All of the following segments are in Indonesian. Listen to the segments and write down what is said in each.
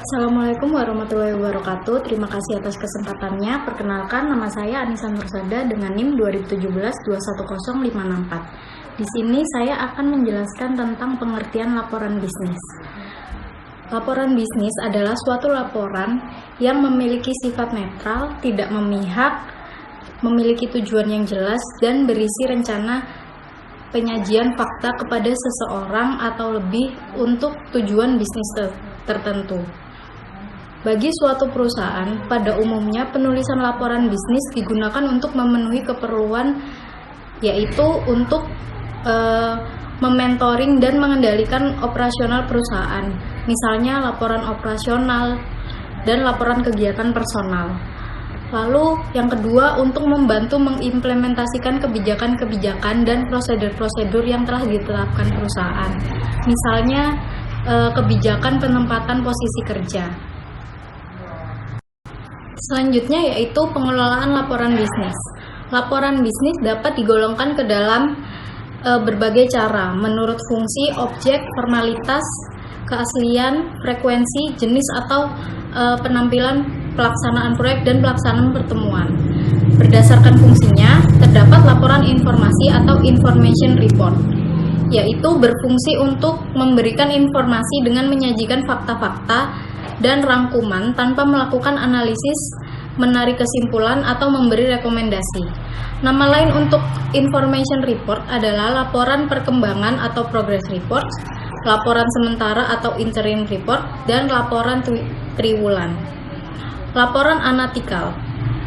Assalamualaikum warahmatullahi wabarakatuh. Terima kasih atas kesempatannya. Perkenalkan, nama saya Anissa Nursada dengan NIM 2017-210564. Di sini saya akan menjelaskan tentang pengertian laporan bisnis. Laporan bisnis adalah suatu laporan yang memiliki sifat netral, tidak memihak, memiliki tujuan yang jelas, dan berisi rencana penyajian fakta kepada seseorang atau lebih untuk tujuan bisnis tertentu. Bagi suatu perusahaan, pada umumnya penulisan laporan bisnis digunakan untuk memenuhi keperluan, yaitu untuk mementoring dan mengendalikan operasional perusahaan, misalnya laporan operasional dan laporan kegiatan personal. Lalu yang kedua, untuk membantu mengimplementasikan kebijakan-kebijakan dan prosedur-prosedur yang telah ditetapkan perusahaan, misalnya kebijakan penempatan posisi kerja. Selanjutnya yaitu pengelolaan laporan bisnis. Laporan bisnis dapat digolongkan ke dalam berbagai cara menurut fungsi, objek, formalitas, keaslian, frekuensi, jenis atau penampilan pelaksanaan proyek dan pelaksanaan pertemuan. Berdasarkan fungsinya, terdapat laporan informasi atau information report, yaitu berfungsi untuk memberikan informasi dengan menyajikan fakta-fakta dan rangkuman tanpa melakukan analisis, menarik kesimpulan, atau memberi rekomendasi. Nama lain untuk information report adalah laporan perkembangan atau progress report, laporan sementara atau interim report, dan laporan triwulan. Laporan analytical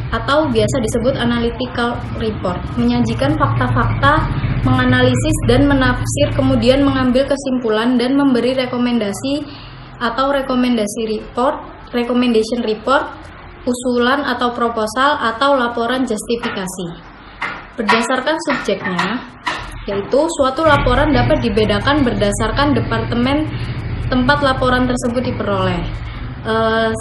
atau biasa disebut analytical report menyajikan fakta-fakta, menganalisis dan menafsir, kemudian mengambil kesimpulan dan memberi rekomendasi atau recommendation report, usulan atau proposal, atau laporan justifikasi. Berdasarkan subjeknya, yaitu suatu laporan dapat dibedakan berdasarkan departemen tempat laporan tersebut diperoleh.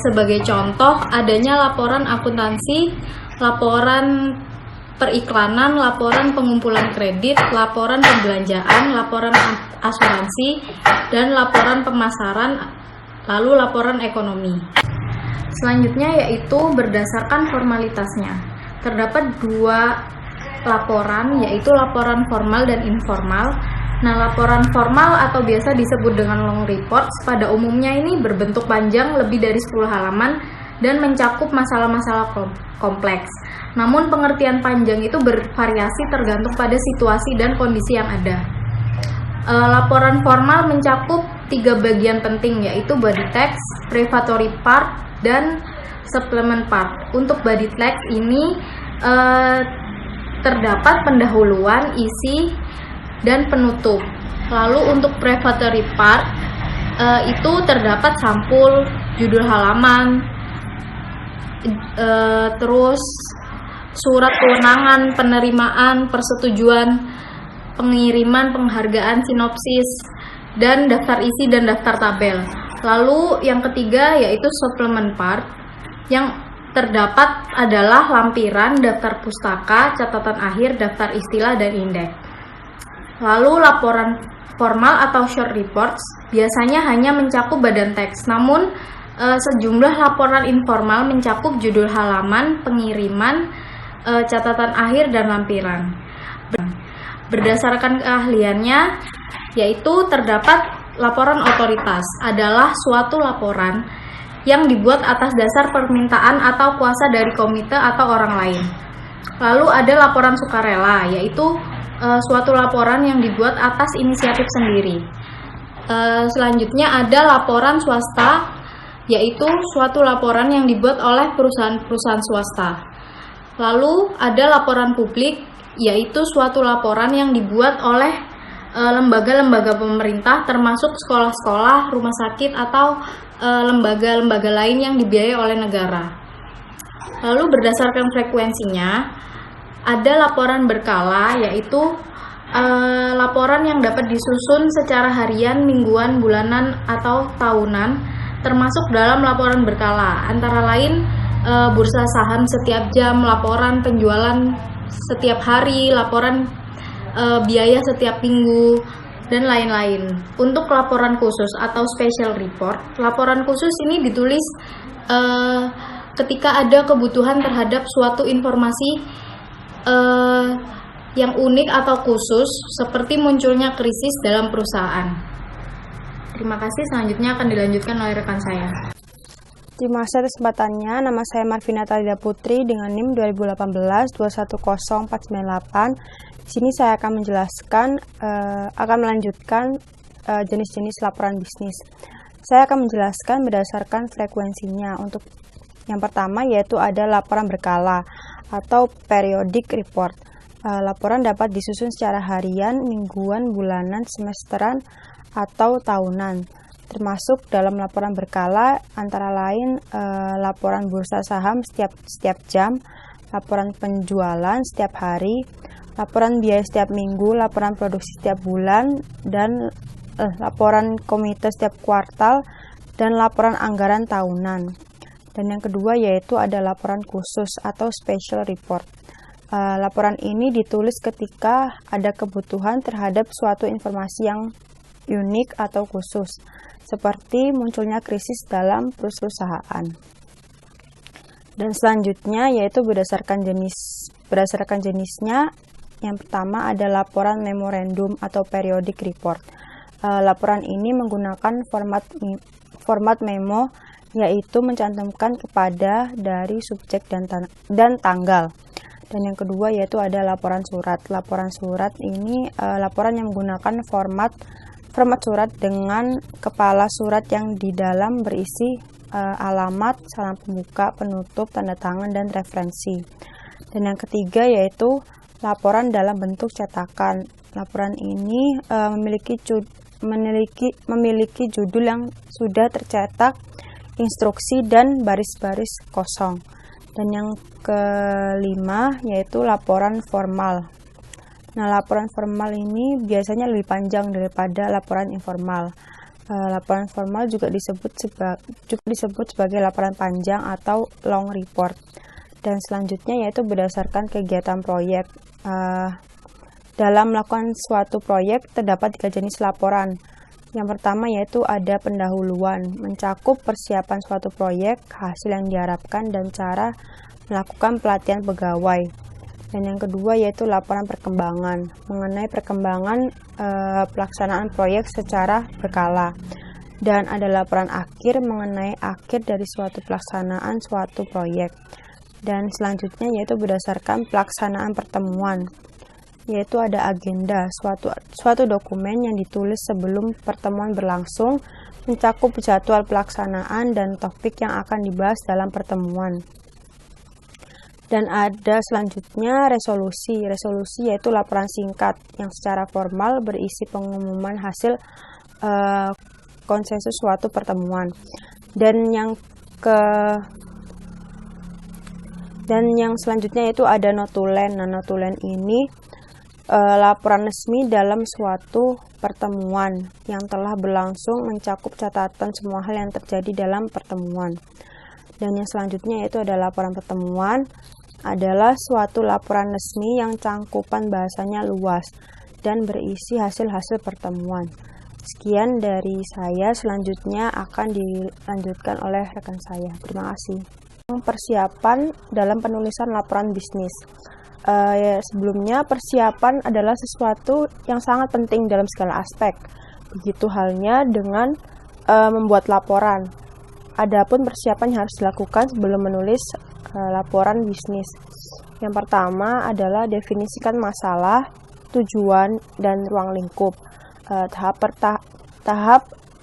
Sebagai contoh, adanya laporan akuntansi, laporan periklanan, laporan pengumpulan kredit, laporan pembelanjaan, laporan asuransi, dan laporan pemasaran, lalu laporan ekonomi. Selanjutnya yaitu berdasarkan formalitasnya. Terdapat dua laporan, yaitu laporan formal dan informal. Nah, laporan formal atau biasa disebut dengan long reports pada umumnya ini berbentuk panjang lebih dari 10 halaman dan mencakup masalah-masalah kompleks. Namun pengertian panjang itu bervariasi tergantung pada situasi dan kondisi yang ada. Laporan formal mencakup 3 bagian penting, yaitu body text, prefatory part, dan supplement part. Untuk body text ini terdapat pendahuluan, isi, dan penutup. Lalu untuk prefatory part itu terdapat sampul, judul halaman, terus surat kewenangan, penerimaan, persetujuan, pengiriman, penghargaan, sinopsis, dan daftar isi dan daftar tabel. Lalu yang ketiga yaitu supplement part, yang terdapat adalah lampiran, daftar pustaka, catatan akhir, daftar istilah, dan indeks. Lalu laporan formal atau short reports biasanya hanya mencakup badan teks, namun sejumlah laporan informal mencakup judul halaman, pengiriman, catatan akhir, dan lampiran. Berdasarkan keahliannya, yaitu terdapat laporan otoritas adalah suatu laporan yang dibuat atas dasar permintaan atau kuasa dari komite atau orang lain. Lalu ada laporan sukarela, yaitu suatu laporan yang dibuat atas inisiatif sendiri. Selanjutnya ada laporan swasta, yaitu suatu laporan yang dibuat oleh perusahaan-perusahaan swasta. Lalu ada laporan publik, yaitu suatu laporan yang dibuat oleh lembaga-lembaga pemerintah termasuk sekolah-sekolah, rumah sakit, atau lembaga-lembaga lain yang dibiayai oleh negara. Lalu berdasarkan frekuensinya, ada laporan berkala, yaitu laporan yang dapat disusun secara harian, mingguan, bulanan, atau tahunan, termasuk dalam laporan berkala, antara lain bursa saham setiap jam, laporan penjualan setiap hari, laporan biaya setiap minggu, dan lain-lain. Untuk laporan khusus atau special report, laporan khusus ini ditulis ketika ada kebutuhan terhadap suatu informasi yang unik atau khusus, seperti munculnya krisis dalam perusahaan. Terima kasih, selanjutnya akan dilanjutkan oleh rekan saya. Terima kasih atas kesempatannya. Nama saya Marvina Talida Putri dengan NIM 2018-210498. Di sini saya akan melanjutkan jenis-jenis laporan bisnis. Saya akan menjelaskan berdasarkan frekuensinya. Untuk yang pertama yaitu ada laporan berkala atau periodic report. Laporan dapat disusun secara harian, mingguan, bulanan, semesteran, atau tahunan. Termasuk dalam laporan berkala antara lain laporan bursa saham setiap jam, laporan penjualan setiap hari, laporan biaya setiap minggu, laporan produksi setiap bulan, dan laporan komite setiap kuartal, dan laporan anggaran tahunan. Dan yang kedua yaitu ada laporan khusus atau special report. Laporan ini ditulis ketika ada kebutuhan terhadap suatu informasi yang unik atau khusus, seperti munculnya krisis dalam perusahaan. Dan selanjutnya yaitu berdasarkan jenisnya. Yang pertama ada laporan memorandum atau periodic report. Laporan ini menggunakan format memo, yaitu mencantumkan kepada dari subjek dan tanggal. Dan yang kedua yaitu ada laporan surat. Laporan surat ini laporan yang menggunakan format surat dengan kepala surat yang di dalam berisi alamat, salam pembuka, penutup, tanda tangan, dan referensi. Dan yang ketiga yaitu laporan dalam bentuk cetakan. Laporan ini memiliki judul yang sudah tercetak, instruksi, dan baris-baris kosong. Dan yang kelima yaitu laporan formal. Nah, laporan formal ini biasanya lebih panjang daripada laporan informal. Laporan formal juga disebut sebagai laporan panjang atau long report. Dan selanjutnya yaitu berdasarkan kegiatan proyek. Dalam melakukan suatu proyek terdapat 3 jenis laporan. Yang pertama yaitu ada pendahuluan, mencakup persiapan suatu proyek, hasil yang diharapkan, dan cara melakukan pelatihan pegawai. Dan yang kedua yaitu laporan perkembangan, mengenai perkembangan pelaksanaan proyek secara berkala. Dan ada laporan akhir mengenai akhir dari suatu pelaksanaan suatu proyek. Dan selanjutnya yaitu berdasarkan pelaksanaan pertemuan, yaitu ada agenda, suatu dokumen yang ditulis sebelum pertemuan berlangsung, mencakup jadwal pelaksanaan dan topik yang akan dibahas dalam pertemuan. Dan ada selanjutnya resolusi. Resolusi yaitu laporan singkat yang secara formal berisi pengumuman hasil konsensus suatu pertemuan. Dan yang selanjutnya yaitu ada notulen. Nah, notulen ini laporan resmi dalam suatu pertemuan yang telah berlangsung, mencakup catatan semua hal yang terjadi dalam pertemuan. Dan yang selanjutnya yaitu ada laporan pertemuan, adalah suatu laporan resmi yang cangkupan bahasanya luas dan berisi hasil-hasil pertemuan. Sekian dari saya, selanjutnya akan dilanjutkan oleh rekan saya. Terima kasih. Persiapan dalam penulisan laporan bisnis. Sebelumnya, persiapan adalah sesuatu yang sangat penting dalam segala aspek. Begitu halnya dengan membuat laporan. Adapun persiapan yang harus dilakukan sebelum menulis laporan bisnis. Yang pertama adalah definisikan masalah, tujuan, dan ruang lingkup. Tahap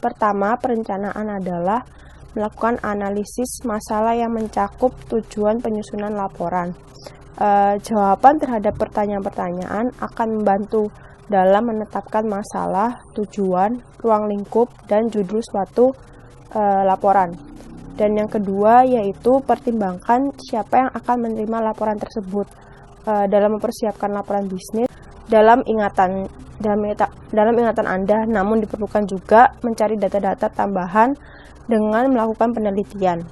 pertama perencanaan adalah melakukan analisis masalah yang mencakup tujuan penyusunan laporan. Jawaban terhadap pertanyaan-pertanyaan akan membantu dalam menetapkan masalah, tujuan, ruang lingkup, dan judul suatu laporan. Dan yang kedua yaitu pertimbangkan siapa yang akan menerima laporan tersebut. Dalam mempersiapkan laporan bisnis, dalam ingatan Anda, namun diperlukan juga mencari data-data tambahan dengan melakukan penelitian.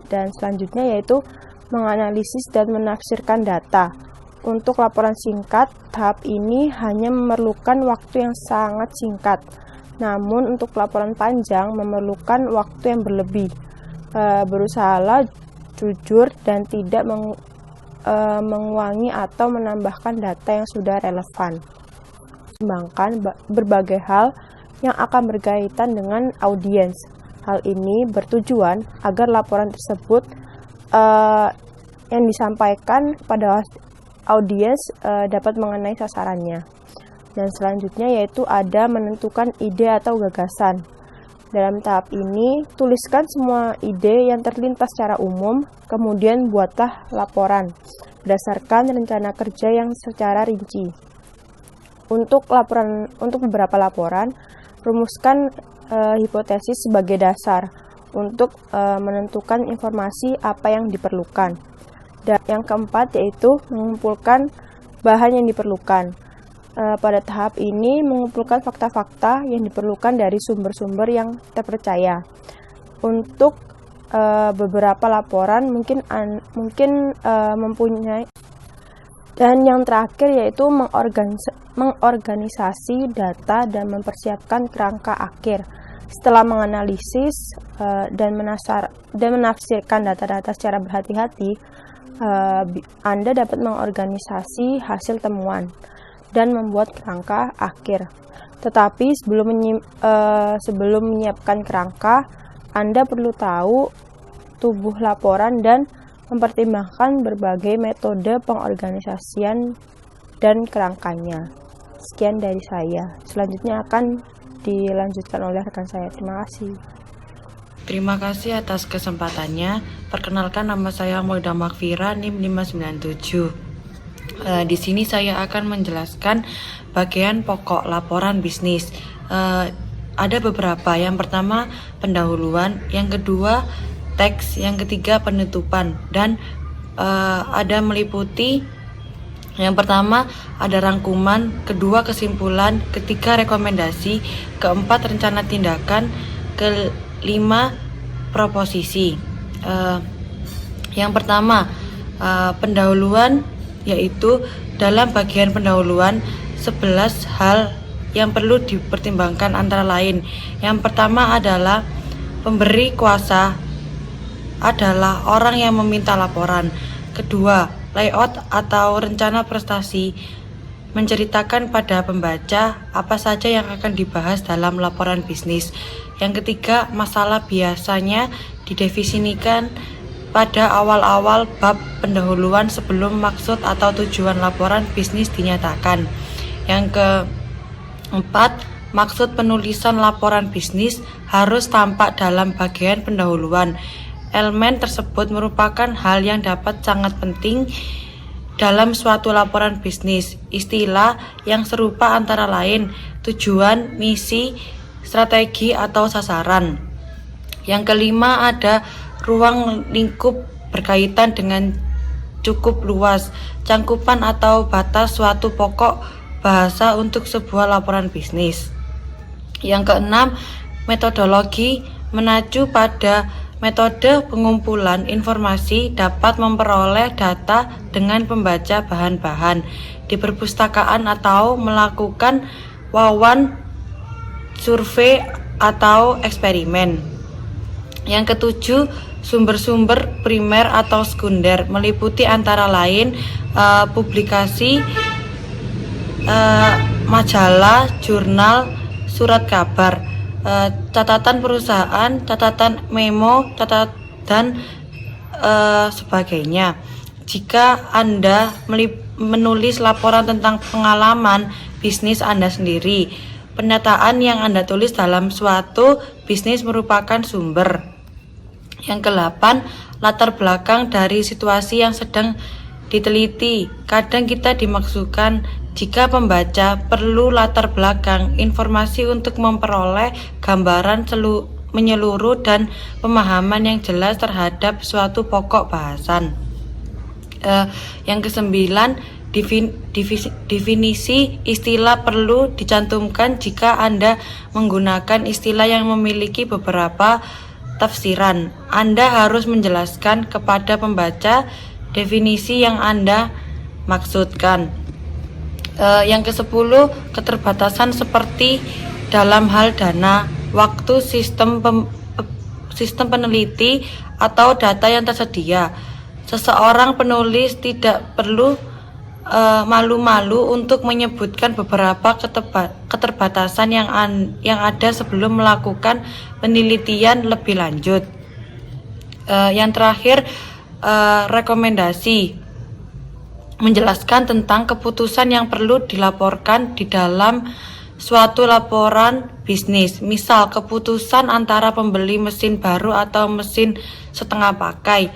Dan selanjutnya yaitu menganalisis dan menafsirkan data. untuk laporan singkat, tahap ini hanya memerlukan waktu yang sangat singkat. Namun untuk laporan panjang memerlukan waktu yang berlebih. Berusahalah jujur dan tidak mengulangi atau menambahkan data yang sudah relevan. Kembangkan berbagai hal yang akan berkaitan dengan audiens. Hal ini bertujuan agar laporan tersebut yang disampaikan kepada audiens dapat mengenai sasarannya. Dan selanjutnya yaitu ada menentukan ide atau gagasan. Dalam tahap ini, tuliskan semua ide yang terlintas secara umum, kemudian buatlah laporan berdasarkan rencana kerja yang secara rinci. Untuk beberapa laporan, rumuskan hipotesis sebagai dasar untuk menentukan informasi apa yang diperlukan. Dan yang keempat yaitu mengumpulkan bahan yang diperlukan. Pada tahap ini mengumpulkan fakta-fakta yang diperlukan dari sumber-sumber yang terpercaya. Untuk beberapa laporan mungkin mempunyai. Dan yang terakhir yaitu mengorganisasi data dan mempersiapkan kerangka akhir. Setelah menganalisis dan menafsirkan data-data secara berhati-hati, Anda dapat mengorganisasi hasil temuan dan membuat kerangka akhir. Tetapi sebelum menyiapkan kerangka, Anda perlu tahu tubuh laporan dan mempertimbangkan berbagai metode pengorganisasian dan kerangkanya. Sekian dari saya. Selanjutnya akan dilanjutkan oleh rekan saya. Terima kasih. Terima kasih atas kesempatannya. Perkenalkan, nama saya Maulida Makfira, NIM 597. Di sini saya akan menjelaskan bagian pokok laporan bisnis. Ada beberapa. Yang pertama pendahuluan, yang kedua teks, yang ketiga penutupan, dan ada meliputi yang pertama ada rangkuman, kedua kesimpulan, ketiga rekomendasi, keempat rencana tindakan, kelima proposisi. Yang pertama pendahuluan, yaitu dalam bagian pendahuluan 11 hal yang perlu dipertimbangkan antara lain. Yang pertama adalah pemberi kuasa adalah orang yang meminta laporan. Kedua, layout atau rencana prestasi menceritakan pada pembaca apa saja yang akan dibahas dalam laporan bisnis. Yang ketiga, masalah biasanya didefinisikan pada awal-awal bab pendahuluan sebelum maksud atau tujuan laporan bisnis dinyatakan. Yang keempat, maksud penulisan laporan bisnis harus tampak dalam bagian pendahuluan. Elemen tersebut merupakan hal yang dapat sangat penting dalam suatu laporan bisnis. Istilah yang serupa antara lain tujuan, misi, strategi, atau sasaran. Yang kelima ada ruang lingkup berkaitan dengan cukup luas, cangkupan atau batas suatu pokok bahasa untuk sebuah laporan bisnis. Yang keenam, metodologi mengacu pada metode pengumpulan informasi dapat memperoleh data dengan membaca bahan-bahan di perpustakaan atau melakukan wawan, survei, atau eksperimen. Yang ketujuh, sumber-sumber primer atau sekunder meliputi antara lain publikasi, majalah, jurnal, surat kabar, catatan perusahaan, catatan memo, dan sebagainya. Jika Anda menulis laporan tentang pengalaman bisnis Anda sendiri, pendataan yang Anda tulis dalam suatu bisnis merupakan sumber. Yang ke-8, latar belakang dari situasi yang sedang diteliti. Kadang kita dimaksudkan jika pembaca perlu latar belakang informasi untuk memperoleh gambaran menyeluruh dan pemahaman yang jelas terhadap suatu pokok bahasan. Yang ke-9, definisi istilah perlu dicantumkan jika Anda menggunakan istilah yang memiliki beberapa tafsiran. Anda harus menjelaskan kepada pembaca definisi yang Anda dimaksudkan. Yang ke-10, keterbatasan seperti dalam hal dana, waktu, sistem peneliti atau data yang tersedia. Seseorang penulis tidak perlu malu-malu untuk menyebutkan beberapa keterbatasan yang ada sebelum melakukan penelitian lebih lanjut. Yang terakhir, rekomendasi menjelaskan tentang keputusan yang perlu dilaporkan di dalam suatu laporan bisnis. Misal, keputusan antara pembeli mesin baru atau mesin setengah pakai.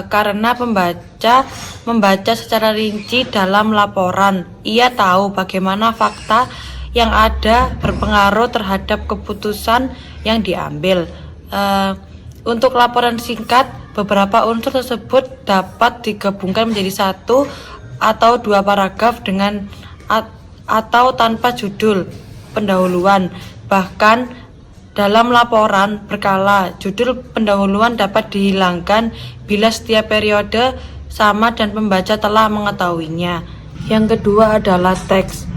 Karena pembaca membaca secara rinci dalam laporan, ia tahu bagaimana fakta yang ada berpengaruh terhadap keputusan yang diambil. Untuk laporan singkat, beberapa unsur tersebut dapat digabungkan menjadi satu atau dua paragraf dengan atau tanpa judul pendahuluan. Bahkan dalam laporan berkala, judul pendahuluan dapat dihilangkan bila setiap periode sama dan pembaca telah mengetahuinya. Yang kedua adalah teks.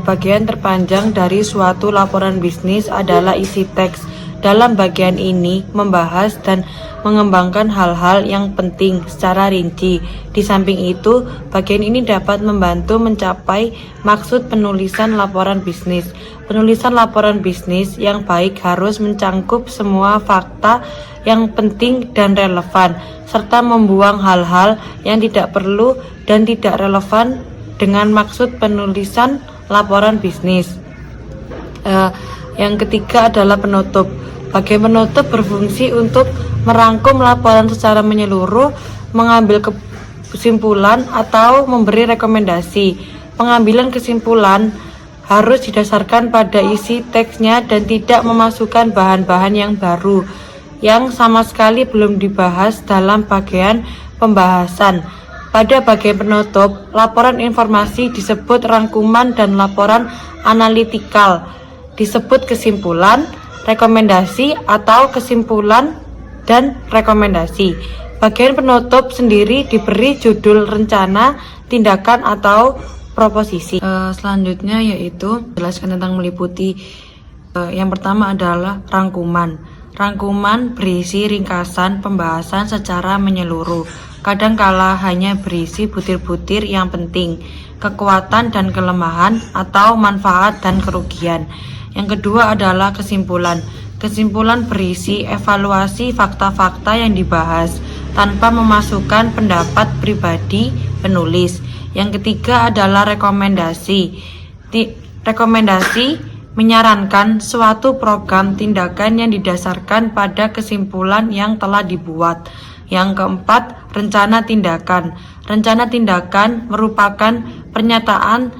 Bagian terpanjang dari suatu laporan bisnis adalah isi teks. Dalam bagian ini membahas dan mengembangkan hal-hal yang penting secara rinci. Di samping itu, bagian ini dapat membantu mencapai maksud penulisan laporan bisnis. Penulisan laporan bisnis yang baik harus mencangkup semua fakta yang penting dan relevan, serta membuang hal-hal yang tidak perlu dan tidak relevan dengan maksud penulisan laporan bisnis. Yang ketiga adalah penutup. Bagian penutup berfungsi untuk merangkum laporan secara menyeluruh, mengambil kesimpulan atau memberi rekomendasi. Pengambilan kesimpulan harus didasarkan pada isi teksnya dan tidak memasukkan bahan-bahan yang baru yang sama sekali belum dibahas dalam bagian pembahasan. Pada bagian penutup, laporan informasi disebut rangkuman dan laporan analitikal disebut kesimpulan, rekomendasi atau kesimpulan dan rekomendasi. Bagian penutup sendiri diberi judul rencana, tindakan atau proposisi. Selanjutnya yaitu jelaskan tentang meliputi. Yang pertama adalah rangkuman. Rangkuman berisi ringkasan pembahasan secara menyeluruh. Kadangkala hanya berisi butir-butir yang penting, kekuatan dan kelemahan atau manfaat dan kerugian. Yang kedua adalah kesimpulan. Kesimpulan berisi evaluasi fakta-fakta yang dibahas tanpa memasukkan pendapat pribadi penulis. Yang ketiga adalah rekomendasi. Rekomendasi menyarankan suatu program tindakan yang didasarkan pada kesimpulan yang telah dibuat. Yang keempat, rencana tindakan. Rencana tindakan merupakan pernyataan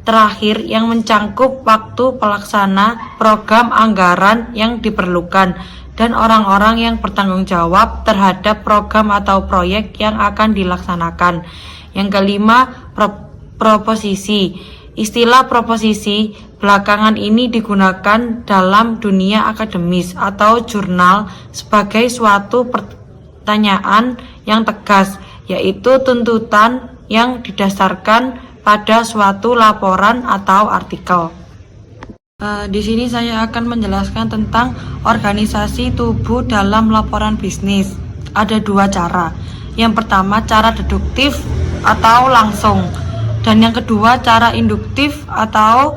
terakhir yang mencangkup waktu pelaksana program anggaran yang diperlukan dan orang-orang yang bertanggung jawab terhadap program atau proyek yang akan dilaksanakan. Yang kelima, proposisi. Istilah proposisi belakangan ini digunakan dalam dunia akademis atau jurnal sebagai suatu pertanyaan yang tegas, yaitu tuntutan yang didasarkan pada suatu laporan atau artikel. Di sini saya akan menjelaskan tentang organisasi tubuh dalam laporan bisnis. Ada dua cara. Yang pertama, cara deduktif atau langsung, dan yang kedua, cara induktif atau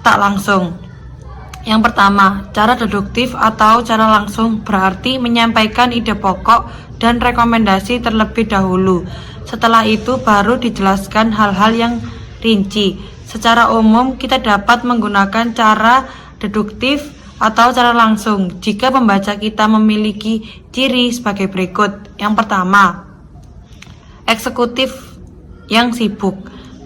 tak langsung. Yang pertama, cara deduktif atau cara langsung berarti menyampaikan ide pokok dan rekomendasi terlebih dahulu. Setelah itu baru dijelaskan hal-hal yang rinci. Secara umum kita dapat menggunakan cara deduktif atau cara langsung jika pembaca kita memiliki ciri sebagai berikut. Yang pertama, eksekutif yang sibuk.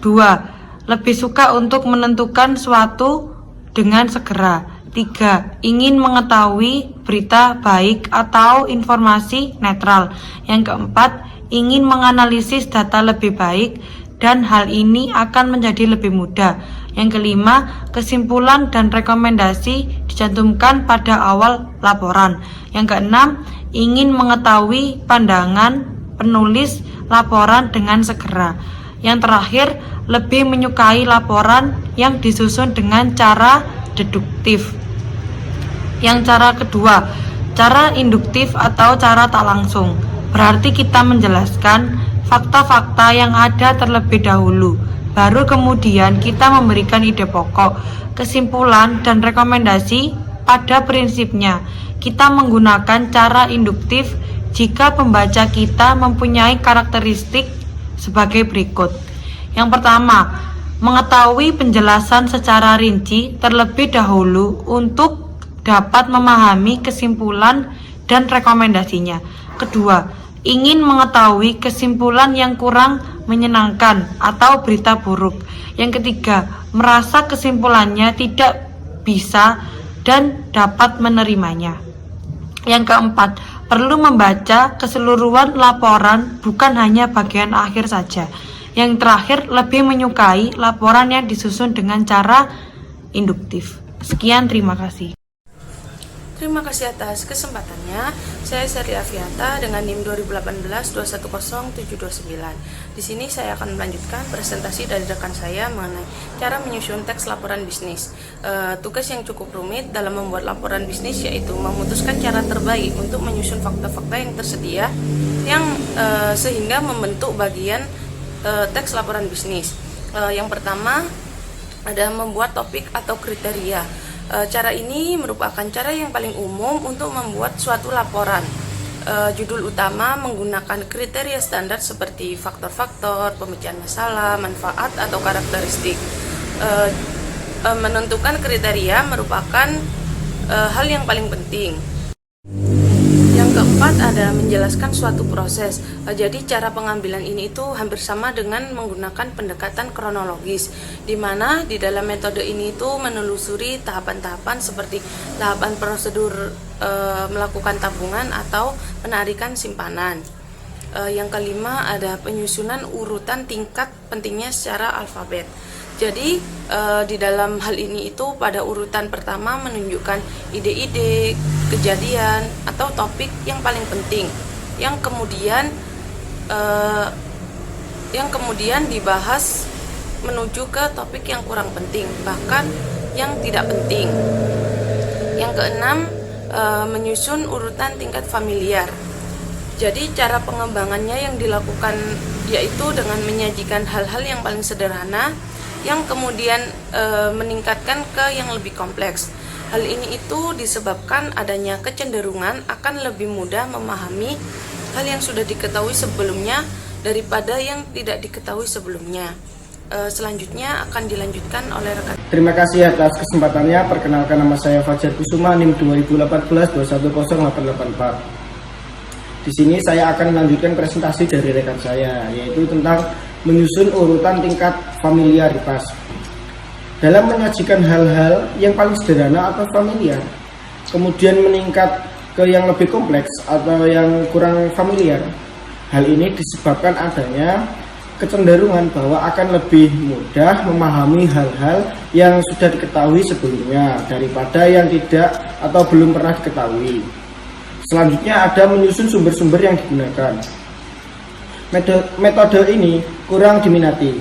2. Lebih suka untuk menentukan suatu dengan segera. 3. Ingin mengetahui berita baik atau informasi netral. Yang keempat, ingin menganalisis data lebih baik dan hal ini akan menjadi lebih mudah. Yang kelima, kesimpulan dan rekomendasi dicantumkan pada awal laporan. Yang keenam, ingin mengetahui pandangan penulis laporan dengan segera. Yang terakhir, lebih menyukai laporan yang disusun dengan cara deduktif. Yang cara kedua, cara induktif atau cara tak langsung. Berarti kita menjelaskan fakta-fakta yang ada terlebih dahulu, baru kemudian kita memberikan ide pokok, kesimpulan, dan rekomendasi. Pada prinsipnya, kita menggunakan cara induktif jika pembaca kita mempunyai karakteristik sebagai berikut. Yang pertama, mengetahui penjelasan secara rinci terlebih dahulu untuk dapat memahami kesimpulan dan rekomendasinya. Kedua, ingin mengetahui kesimpulan yang kurang menyenangkan atau berita buruk. Yang ketiga, merasa kesimpulannya tidak bisa dan dapat menerimanya. Yang keempat, perlu membaca keseluruhan laporan, bukan hanya bagian akhir saja. Yang terakhir, lebih menyukai laporan yang disusun dengan cara induktif. Sekian, terima kasih. Terima kasih atas kesempatannya. Saya Seri Afiata dengan NIM 2018-210729. Di sini saya akan melanjutkan presentasi dari rekan saya mengenai cara menyusun teks laporan bisnis. Tugas yang cukup rumit dalam membuat laporan bisnis yaitu memutuskan cara terbaik untuk menyusun fakta-fakta yang tersedia yang sehingga membentuk bagian teks laporan bisnis. Yang pertama adalah membuat topik atau kriteria. Cara ini merupakan cara yang paling umum untuk membuat suatu laporan. Judul utama menggunakan kriteria standar seperti faktor-faktor, pemecahan masalah, manfaat, atau karakteristik. Menentukan kriteria merupakan hal yang paling penting. Yang keempat ada menjelaskan suatu proses. Jadi cara pengambilan ini itu hampir sama dengan menggunakan pendekatan kronologis, di mana di dalam metode ini itu menelusuri tahapan-tahapan seperti tahapan prosedur melakukan tabungan atau penarikan simpanan. Yang kelima ada penyusunan urutan tingkat pentingnya secara alfabet. Jadi di dalam hal ini itu pada urutan pertama menunjukkan ide-ide, kejadian atau topik yang paling penting, yang kemudian dibahas menuju ke topik yang kurang penting, bahkan yang tidak penting. Yang keenam, menyusun urutan tingkat familiar. Jadi cara pengembangannya yang dilakukan yaitu dengan menyajikan hal-hal yang paling sederhana yang kemudian meningkatkan ke yang lebih kompleks. Hal ini itu disebabkan adanya kecenderungan akan lebih mudah memahami hal yang sudah diketahui sebelumnya daripada yang tidak diketahui sebelumnya. Selanjutnya akan dilanjutkan oleh rekan. Terima kasih atas kesempatannya. Perkenalkan, nama saya Fajar Kusuma, NIM 2018-210884. Di sini saya akan melanjutkan presentasi dari rekan saya, yaitu tentang menyusun urutan tingkat familiaritas. Dalam menyajikan hal-hal yang paling sederhana atau familiar, kemudian meningkat ke yang lebih kompleks atau yang kurang familiar. Hal ini disebabkan adanya kecenderungan bahwa akan lebih mudah memahami hal-hal yang sudah diketahui sebelumnya daripada yang tidak atau belum pernah diketahui. Selanjutnya ada menyusun sumber-sumber yang digunakan. Metode ini kurang diminati,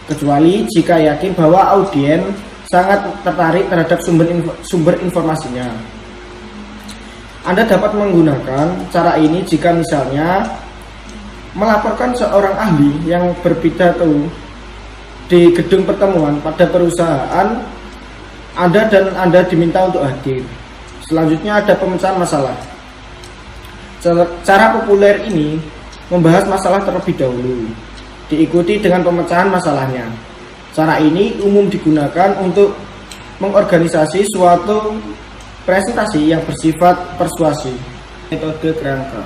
kecuali jika yakin bahwa audien sangat tertarik terhadap sumber informasinya. Anda dapat menggunakan cara ini jika misalnya melaporkan seorang ahli yang berpidato di gedung pertemuan pada perusahaan Anda dan Anda diminta untuk hadir. Selanjutnya ada pemecahan masalah. Cara populer ini membahas masalah terlebih dahulu, diikuti dengan pemecahan masalahnya. Cara ini umum digunakan untuk mengorganisasi suatu presentasi yang bersifat persuasi. Metode kerangka.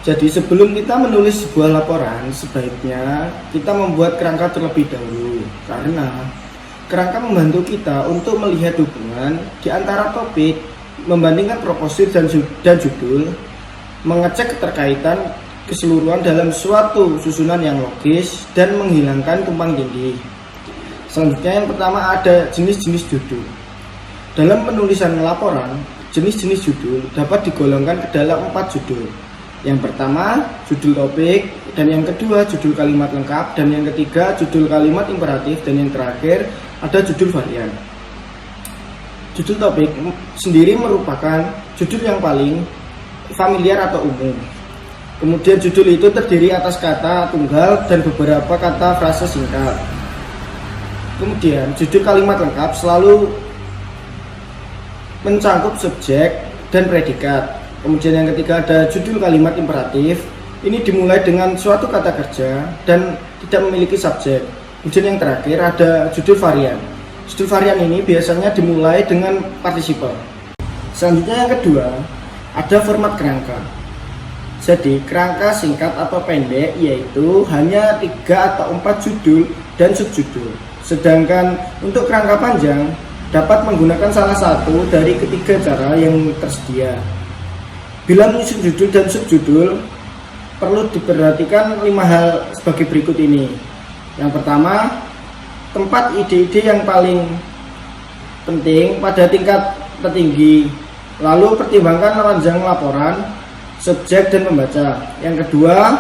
Jadi sebelum kita menulis sebuah laporan, sebaiknya kita membuat kerangka terlebih dahulu, karena kerangka membantu kita untuk melihat hubungan di antara topik, membandingkan proposisi dan judul, mengecek keterkaitan keseluruhan dalam suatu susunan yang logis, dan menghilangkan tumpang tindih. Selanjutnya yang pertama ada jenis-jenis judul. Dalam penulisan laporan, jenis-jenis judul dapat digolongkan ke dalam 4 judul. Yang pertama, judul topik, dan yang kedua, judul kalimat lengkap, dan yang ketiga, judul kalimat imperatif, dan yang terakhir, ada judul varian. Judul topik sendiri merupakan judul yang paling familiar atau umum. Kemudian judul itu terdiri atas kata tunggal dan beberapa kata frase singkat. Kemudian judul kalimat lengkap selalu mencangkup subjek dan predikat. Kemudian yang ketiga ada judul kalimat imperatif. Ini dimulai dengan suatu kata kerja dan tidak memiliki subjek. Kemudian yang terakhir ada judul varian. Judul varian ini biasanya dimulai dengan partisiple. Selanjutnya yang kedua ada format kerangka. Jadi kerangka singkat atau pendek yaitu hanya 3 atau 4 judul dan subjudul. Sedangkan untuk kerangka panjang dapat menggunakan salah satu dari ketiga cara yang tersedia. Bila menyusun judul dan subjudul, perlu diperhatikan 5 hal sebagai berikut ini. Yang pertama, tempat ide-ide yang paling penting pada tingkat tertinggi. Lalu pertimbangkan ranjang laporan, subjek dan pembaca. Yang kedua,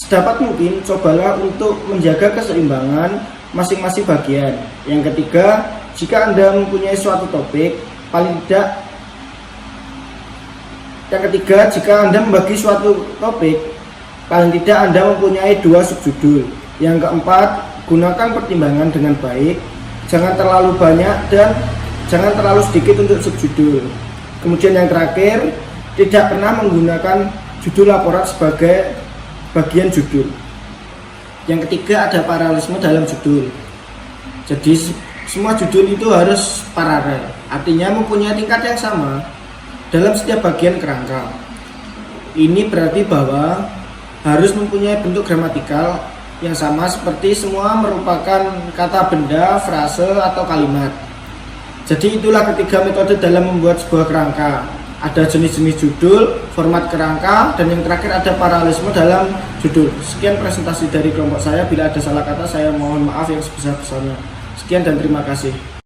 sedapat mungkin cobalah untuk menjaga keseimbangan masing-masing bagian. Yang ketiga, jika Anda mempunyai suatu topik, paling tidak yang ketiga, jika Anda membagi suatu topik, paling tidak Anda mempunyai 2 subjudul. Yang keempat, gunakan pertimbangan dengan baik, jangan terlalu banyak dan jangan terlalu sedikit untuk subjudul. Kemudian yang terakhir, tidak pernah menggunakan judul laporan sebagai bagian judul. Yang ketiga ada paralelisme dalam judul. Jadi semua judul itu harus paralel, artinya mempunyai tingkat yang sama dalam setiap bagian kerangka. Ini berarti bahwa harus mempunyai bentuk gramatikal yang sama seperti semua merupakan kata benda, frase, atau kalimat. Jadi itulah ketiga metode dalam membuat sebuah kerangka. Ada jenis-jenis judul, format kerangka, dan yang terakhir ada paralelisme dalam judul. Sekian presentasi dari kelompok saya. Bila ada salah kata, saya mohon maaf yang sebesar-besarnya. Sekian dan terima kasih.